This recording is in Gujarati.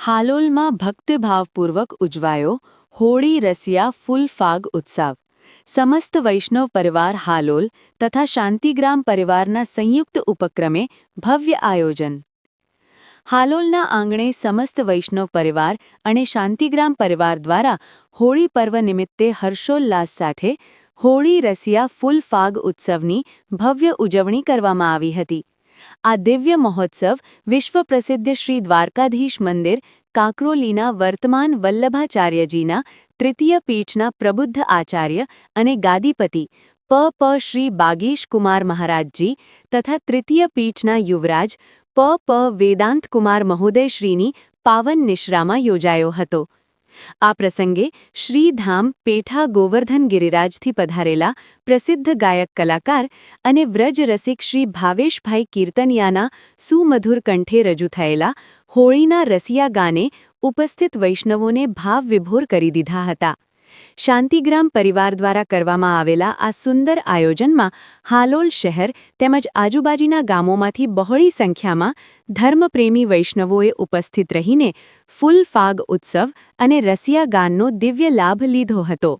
હાલોલમાં ભક્તિભાવપૂર્વક ઉજવાયો હોળી રસિયા ફૂલ ફાગ ઉત્સવ. સમસ્ત વૈષ્ણવ પરિવાર હાલોલ તથા શાંતિગ્રામ પરિવારના સંયુક્ત ઉપક્રમે ભવ્ય આયોજન. હાલોલના આંગણે સમસ્ત વૈષ્ણવ પરિવાર અને શાંતિગ્રામ પરિવાર દ્વારા હોળી પર્વ નિમિત્તે હર્ષોલ્લાસ સાથે હોળી રસિયા ફૂલ ફાગ ઉત્સવની ભવ્ય ઉજવણી કરવામાં આવી હતી. આ દિવ્ય મહોત્સવ વિશ્વ પ્રસિદ્ધ શ્રી દ્વારકાધીશ મંદિર કાંકરોલીના વર્તમાન વલ્લભાચાર્યજીના તૃતીય પીઠના પ્રબુદ્ધ આચાર્ય અને ગાદીપતિ પ શ્રી બાગેશ કુમાર મહારાજજી તથા તૃતીય પીઠના યુવરાજ પ વેદાંત કુમાર મહોદયશ્રીની પાવન નિશ્રામાં યોજાયો હતો. આ પ્રસંગે શ્રીધામ પેઠા ગોવર્ધન ગિરિરાજથી પધારેલા પ્રસિદ્ધ ગાયક કલાકાર અને વ્રજ રસિક શ્રી ભાવેશભાઈ કીર્તનિયાના સુમધુર કંઠે રજૂ થયેલા હોળીના રસિયા ગાને ઉપસ્થિત વૈષ્ણવોને ભાવવિભોર કરી દીધા હતા. શાંતિગ્રામ પરિવાર દ્વારા કરવામાં આવેલા આ સુંદર આયોજનમાં હાલોલ શહેર તેમજ આજુબાજુના ગામોમાંથી બહોળી સંખ્યામાં ધર્મપ્રેમી વૈષ્ણવોએ ઉપસ્થિત રહીને ફૂલ ફાગ ઉત્સવ અને રસિયા ગાનનો દિવ્ય લાભ લીધો હતો.